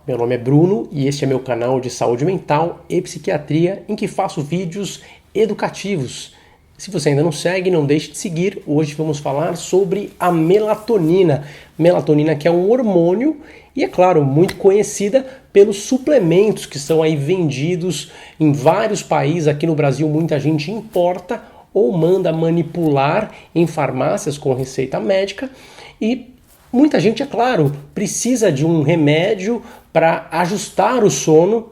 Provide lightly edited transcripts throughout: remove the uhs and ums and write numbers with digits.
Meu nome é Bruno e este é meu canal de saúde mental e psiquiatria em que faço vídeos educativos. Se você ainda não segue, não deixe de seguir. Hoje vamos falar sobre a melatonina. Melatonina que é um hormônio e, é claro, muito conhecida pelos suplementos que são aí vendidos em vários países. Aqui no Brasil muita gente importa ou manda manipular em farmácias com receita médica e muita gente, é claro, precisa de um remédio para ajustar o sono,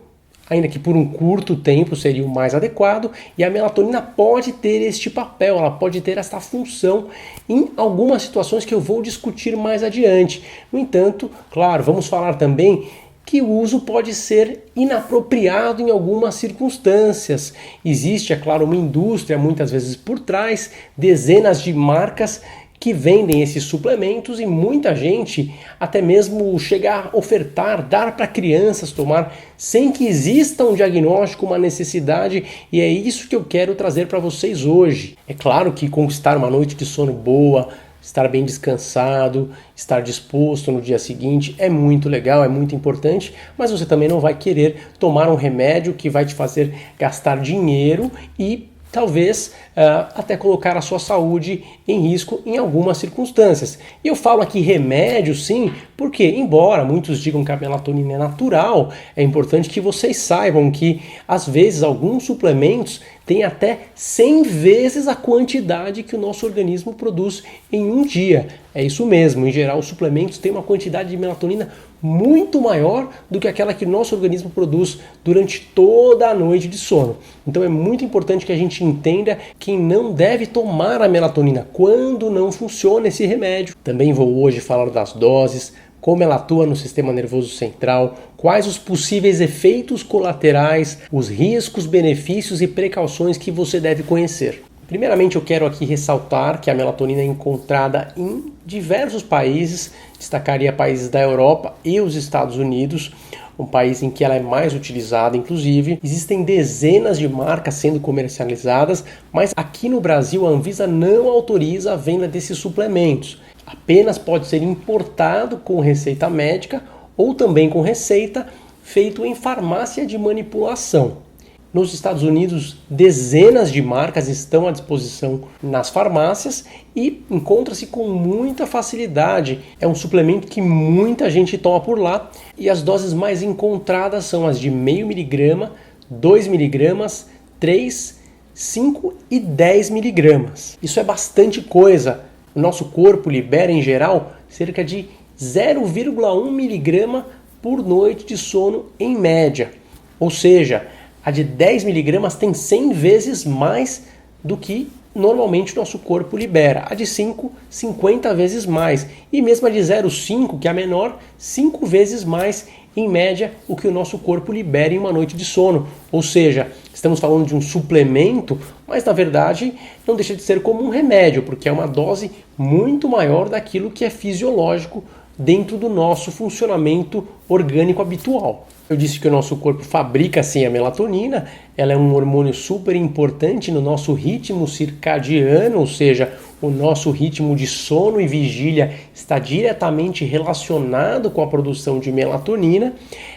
ainda que por um curto tempo seria o mais adequado, e a melatonina pode ter este papel, ela pode ter esta função em algumas situações que eu vou discutir mais adiante. No entanto, claro, vamos falar também que o uso pode ser inapropriado em algumas circunstâncias. Existe, é claro, uma indústria muitas vezes por trás, dezenas de marcas que vendem esses suplementos e muita gente até mesmo chega a ofertar, dar para crianças tomar sem que exista um diagnóstico, uma necessidade, e é isso que eu quero trazer para vocês hoje. É claro que conquistar uma noite de sono boa, estar bem descansado, estar disposto no dia seguinte é muito legal, é muito importante, mas você também não vai querer tomar um remédio que vai te fazer gastar dinheiro e talvez até colocar a sua saúde em risco em algumas circunstâncias. E eu falo aqui remédio sim, porque embora muitos digam que a melatonina é natural, é importante que vocês saibam que às vezes alguns suplementos têm até 100 vezes a quantidade que o nosso organismo produz em um dia. É isso mesmo, em geral os suplementos têm uma quantidade de melatonina muito maior do que aquela que o nosso organismo produz durante toda a noite de sono. Então é muito importante que a gente entenda que não deve tomar a melatonina quando não funciona esse remédio. Também vou hoje falar das doses, como ela atua no sistema nervoso central, quais os possíveis efeitos colaterais, os riscos, benefícios e precauções que você deve conhecer. Primeiramente, eu quero aqui ressaltar que a melatonina é encontrada em diversos países, destacaria países da Europa e os Estados Unidos, um país em que ela é mais utilizada, inclusive. Existem dezenas de marcas sendo comercializadas, mas aqui no Brasil a Anvisa não autoriza a venda desses suplementos. Apenas pode ser importado com receita médica ou também com receita feito em farmácia de manipulação. Nos Estados Unidos, dezenas de marcas estão à disposição nas farmácias e encontra-se com muita facilidade. É um suplemento que muita gente toma por lá e as doses mais encontradas são as de 0,5 miligrama, 2 miligramas, 3, 5 e 10 miligramas. Isso é bastante coisa. O nosso corpo libera, em geral, cerca de 0,1 miligrama por noite de sono em média. Ou seja, a de 10 miligramas tem 100 vezes mais do que normalmente o nosso corpo libera. A de 5, 50 vezes mais. E mesmo a de 0,5, que é a menor, 5 vezes mais em média o que o nosso corpo libera em uma noite de sono. Ou seja, estamos falando de um suplemento, mas na verdade não deixa de ser como um remédio, porque é uma dose muito maior daquilo que é fisiológico dentro do nosso funcionamento orgânico habitual. Eu disse que o nosso corpo fabrica sim a melatonina, ela é um hormônio super importante no nosso ritmo circadiano, ou seja, o nosso ritmo de sono e vigília está diretamente relacionado com a produção de melatonina.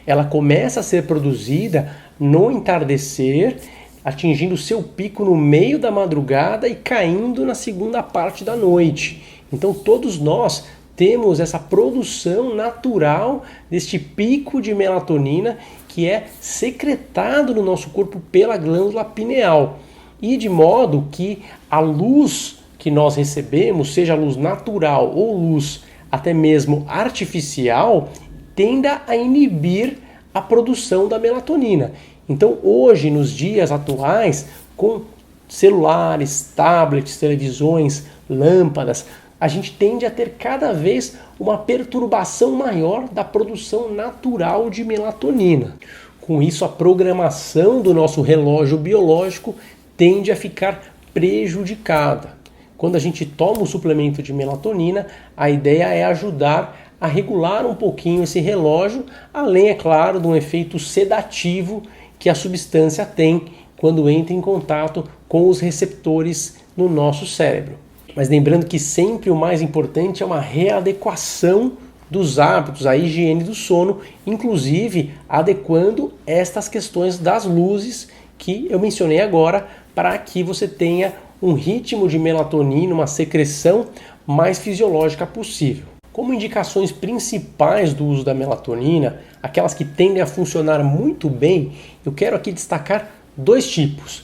Ela começa a ser produzida no entardecer, atingindo seu pico no meio da madrugada e caindo na segunda parte da noite. Então todos nós temos essa produção natural deste pico de melatonina que é secretado no nosso corpo pela glândula pineal. E de modo que a luz que nós recebemos, seja luz natural ou luz até mesmo artificial, tenda a inibir a produção da melatonina. Então hoje, nos dias atuais, com celulares, tablets, televisões, lâmpadas, a gente tende a ter cada vez uma perturbação maior da produção natural de melatonina. Com isso, a programação do nosso relógio biológico tende a ficar prejudicada. Quando a gente toma o suplemento de melatonina, a ideia é ajudar a regular um pouquinho esse relógio, além, é claro, de um efeito sedativo que a substância tem quando entra em contato com os receptores no nosso cérebro. Mas lembrando que sempre o mais importante é uma readequação dos hábitos, a higiene do sono, inclusive adequando estas questões das luzes que eu mencionei agora, para que você tenha um ritmo de melatonina, uma secreção mais fisiológica possível. Como indicações principais do uso da melatonina, aquelas que tendem a funcionar muito bem, eu quero aqui destacar dois tipos.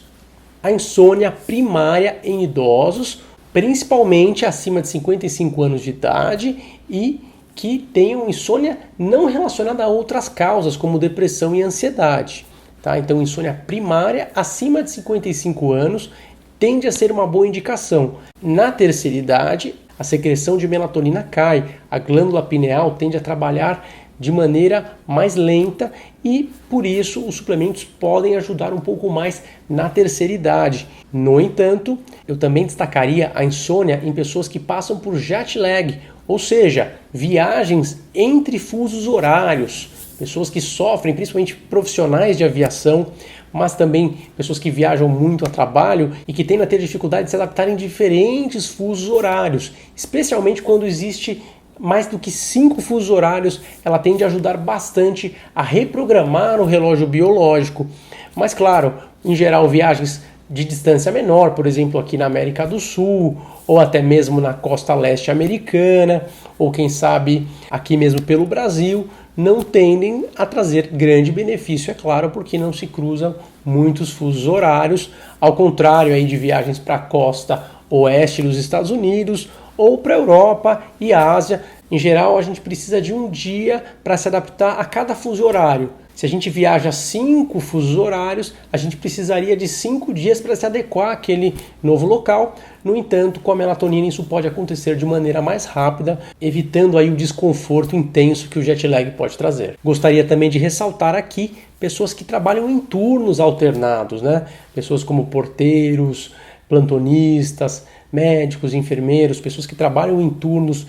A insônia primária em idosos, principalmente acima de 55 anos de idade e que tenham insônia não relacionada a outras causas, como depressão e ansiedade. Tá? Então, insônia primária acima de 55 anos tende a ser uma boa indicação. Na terceira idade, a secreção de melatonina cai, a glândula pineal tende a trabalhar de maneira mais lenta e, por isso, os suplementos podem ajudar um pouco mais na terceira idade. No entanto, eu também destacaria a insônia em pessoas que passam por jet lag, ou seja, viagens entre fusos horários, pessoas que sofrem, principalmente profissionais de aviação, mas também pessoas que viajam muito a trabalho e que tendem a ter dificuldade de se adaptar em diferentes fusos horários, especialmente quando existe mais do que 5 fusos horários. Ela tende a ajudar bastante a reprogramar o relógio biológico. Mas claro, em geral, viagens de distância menor, por exemplo, aqui na América do Sul, ou até mesmo na costa leste americana, ou quem sabe aqui mesmo pelo Brasil, não tendem a trazer grande benefício, é claro, porque não se cruzam muitos fusos horários, ao contrário aí de viagens para a costa oeste dos Estados Unidos ou para a Europa e Ásia. Em geral, a gente precisa de um dia para se adaptar a cada fuso horário. Se a gente viaja 5 fusos horários, a gente precisaria de 5 dias para se adequar àquele novo local. No entanto, com a melatonina isso pode acontecer de maneira mais rápida, evitando aí o desconforto intenso que o jet lag pode trazer. Gostaria também de ressaltar aqui pessoas que trabalham em turnos alternados, né? Pessoas como porteiros, plantonistas, médicos, enfermeiros, pessoas que trabalham em turnos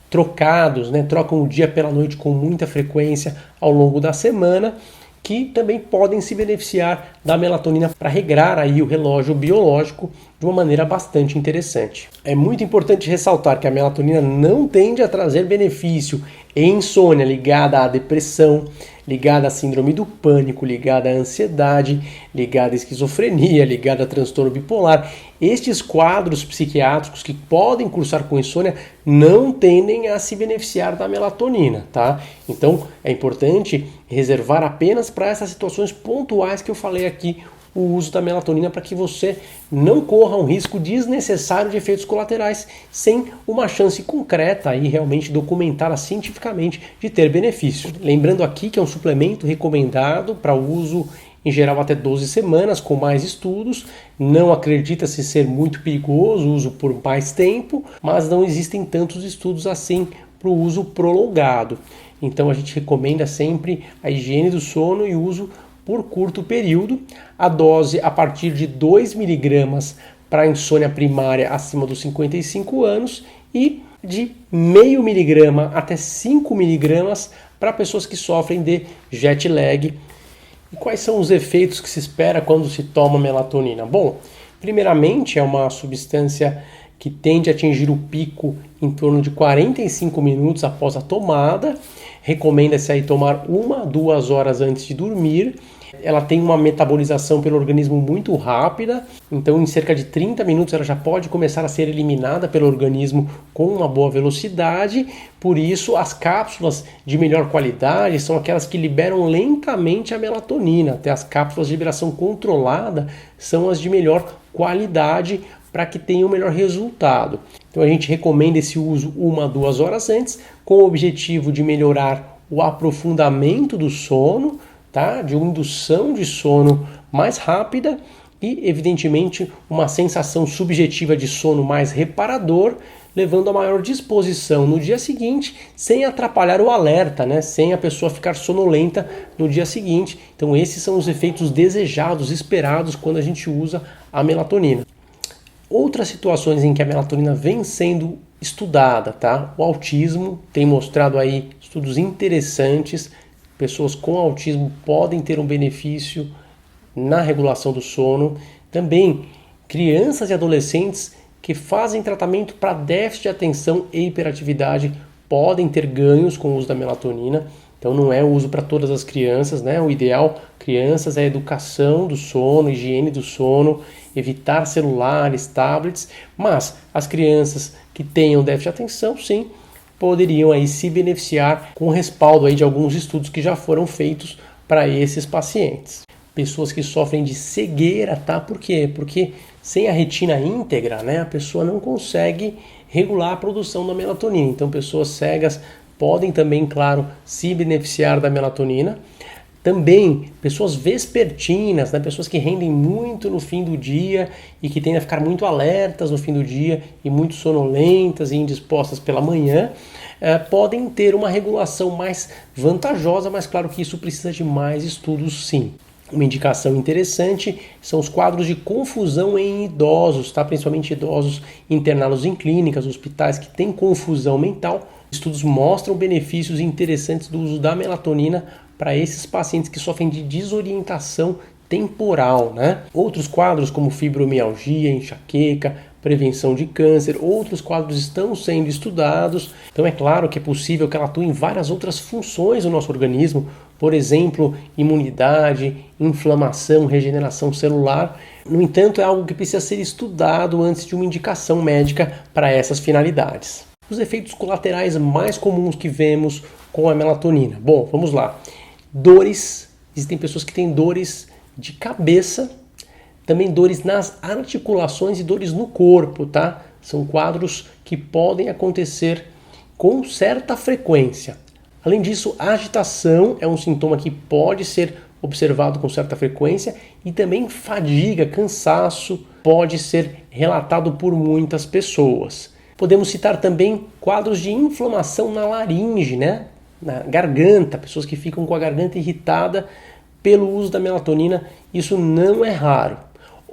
trocados, né? Trocam o dia pela noite com muita frequência ao longo da semana, que também podem se beneficiar da melatonina para regrar aí o relógio biológico de uma maneira bastante interessante. É muito importante ressaltar que a melatonina não tende a trazer benefício em insônia ligada à depressão, ligada à síndrome do pânico, ligada à ansiedade, ligada à esquizofrenia, ligada a transtorno bipolar. Estes quadros psiquiátricos que podem cursar com insônia não tendem a se beneficiar da melatonina, tá? Então é importante reservar apenas para essas situações pontuais que eu falei aqui o uso da melatonina, para que você não corra um risco desnecessário de efeitos colaterais sem uma chance concreta e realmente documentada cientificamente de ter benefício. Lembrando aqui que é um suplemento recomendado para uso em geral até 12 semanas, com mais estudos. Não acredita-se ser muito perigoso o uso por mais tempo, mas não existem tantos estudos assim para o uso prolongado. Então a gente recomenda sempre a higiene do sono e o uso por curto período, a dose a partir de 2 mg para insônia primária acima dos 55 anos e de 0,5 mg até 5 mg para pessoas que sofrem de jet lag. E quais são os efeitos que se espera quando se toma melatonina? Bom, primeiramente é uma substância que tende a atingir o pico em torno de 45 minutos após a tomada. Recomenda-se aí tomar 1 a 2 horas antes de dormir. Ela tem uma metabolização pelo organismo muito rápida, então em cerca de 30 minutos ela já pode começar a ser eliminada pelo organismo com uma boa velocidade. Por isso, as cápsulas de melhor qualidade são aquelas que liberam lentamente a melatonina. Até as cápsulas de liberação controlada são as de melhor qualidade para que tenha o melhor resultado. Então a gente recomenda esse uso 1 a 2 horas antes, com o objetivo de melhorar o aprofundamento do sono, tá? De uma indução de sono mais rápida e, evidentemente, uma sensação subjetiva de sono mais reparador, levando a maior disposição no dia seguinte, sem atrapalhar o alerta, né? Sem a pessoa ficar sonolenta no dia seguinte. Então esses são os efeitos desejados, esperados, quando a gente usa a melatonina. Outras situações em que a melatonina vem sendo estudada, tá? O autismo tem mostrado aí estudos interessantes. Pessoas com autismo podem ter um benefício na regulação do sono. Também crianças e adolescentes que fazem tratamento para déficit de atenção e hiperatividade podem ter ganhos com o uso da melatonina. Então não é o uso para todas as crianças, né? O ideal, crianças, é a educação do sono, higiene do sono, evitar celulares, tablets, mas as crianças que tenham déficit de atenção, sim, poderiam aí se beneficiar com o respaldo aí de alguns estudos que já foram feitos para esses pacientes. Pessoas que sofrem de cegueira, tá? Por quê? Porque sem a retina íntegra, né, a pessoa não consegue regular a produção da melatonina. Então pessoas cegas podem também, claro, se beneficiar da melatonina. Também pessoas vespertinas, né, pessoas que rendem muito no fim do dia e que tendem a ficar muito alertas no fim do dia e muito sonolentas e indispostas pela manhã, podem ter uma regulação mais vantajosa, mas claro que isso precisa de mais estudos, sim. Uma indicação interessante são os quadros de confusão em idosos, tá? Principalmente idosos internados em clínicas, hospitais que têm confusão mental. Estudos mostram benefícios interessantes do uso da melatonina para esses pacientes que sofrem de desorientação temporal, né? Outros quadros como fibromialgia, enxaqueca, prevenção de câncer, outros quadros estão sendo estudados. Então é claro que é possível que ela atue em várias outras funções do nosso organismo, por exemplo, imunidade, inflamação, regeneração celular. No entanto, é algo que precisa ser estudado antes de uma indicação médica para essas finalidades. Os efeitos colaterais mais comuns que vemos com a melatonina. Bom, vamos lá. Dores. Existem pessoas que têm dores de cabeça, também dores nas articulações e dores no corpo, tá? São quadros que podem acontecer com certa frequência. Além disso, a agitação é um sintoma que pode ser observado com certa frequência e também fadiga, cansaço, pode ser relatado por muitas pessoas. Podemos citar também quadros de inflamação na laringe, né? Na garganta, pessoas que ficam com a garganta irritada pelo uso da melatonina, isso não é raro.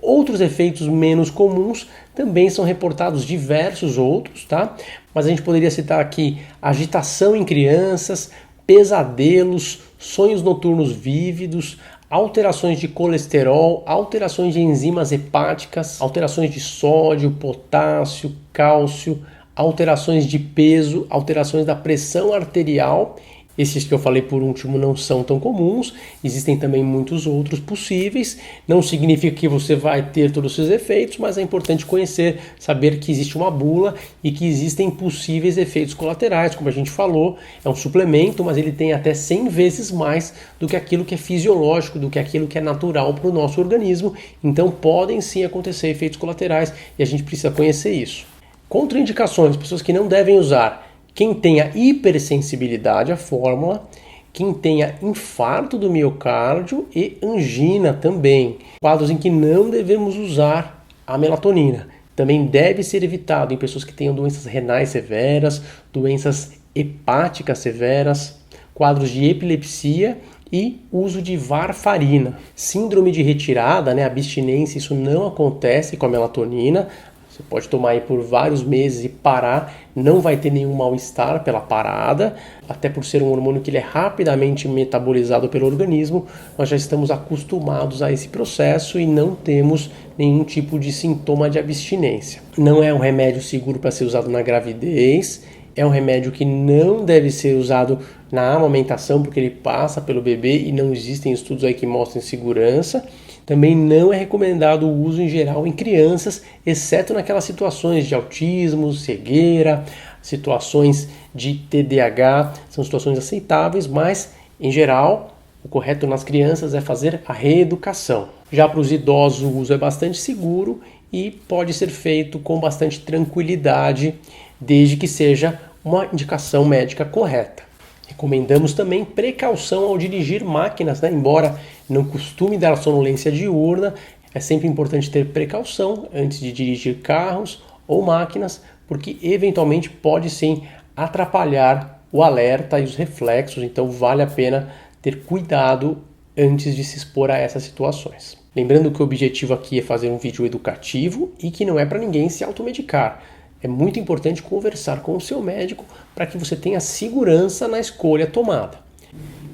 Outros efeitos menos comuns também são reportados, diversos outros, tá? Mas a gente poderia citar aqui agitação em crianças, pesadelos, sonhos noturnos vívidos, alterações de colesterol, alterações de enzimas hepáticas, alterações de sódio, potássio, cálcio, alterações de peso, alterações da pressão arterial. Esses que eu falei por último não são tão comuns, existem também muitos outros possíveis. Não significa que você vai ter todos esses efeitos, mas é importante conhecer, saber que existe uma bula e que existem possíveis efeitos colaterais. Como a gente falou, é um suplemento, mas ele tem até 100 vezes mais do que aquilo que é fisiológico, do que aquilo que é natural para o nosso organismo. Então podem sim acontecer efeitos colaterais e a gente precisa conhecer isso. Contraindicações, pessoas que não devem usar. Quem tenha hipersensibilidade à fórmula, quem tenha infarto do miocárdio e angina também. Quadros em que não devemos usar a melatonina. Também deve ser evitado em pessoas que tenham doenças renais severas, doenças hepáticas severas, quadros de epilepsia e uso de varfarina. Síndrome de retirada, né, abstinência, isso não acontece com a melatonina. Você pode tomar aí por vários meses e parar, não vai ter nenhum mal-estar pela parada, até por ser um hormônio que ele é rapidamente metabolizado pelo organismo, nós já estamos acostumados a esse processo e não temos nenhum tipo de sintoma de abstinência. Não é um remédio seguro para ser usado na gravidez, é um remédio que não deve ser usado na amamentação, porque ele passa pelo bebê e não existem estudos aí que mostrem segurança. Também não é recomendado o uso em geral em crianças, exceto naquelas situações de autismo, cegueira, situações de TDAH, são situações aceitáveis, mas em geral o correto nas crianças é fazer a reeducação. Já para os idosos o uso é bastante seguro e pode ser feito com bastante tranquilidade, desde que seja uma indicação médica correta. Recomendamos também precaução ao dirigir máquinas, né? Embora não costume dar sonolência diurna, é sempre importante ter precaução antes de dirigir carros ou máquinas, porque eventualmente pode sim atrapalhar o alerta e os reflexos, então vale a pena ter cuidado antes de se expor a essas situações. Lembrando que o objetivo aqui é fazer um vídeo educativo e que não é para ninguém se automedicar. É muito importante conversar com o seu médico para que você tenha segurança na escolha tomada.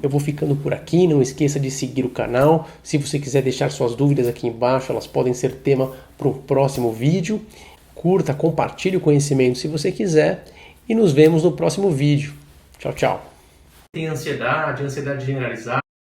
Eu vou ficando por aqui, não esqueça de seguir o canal. Se você quiser deixar suas dúvidas aqui embaixo, elas podem ser tema para um próximo vídeo. Curta, compartilhe o conhecimento se você quiser e nos vemos no próximo vídeo. Tchau, tchau. Tem ansiedade generalizada.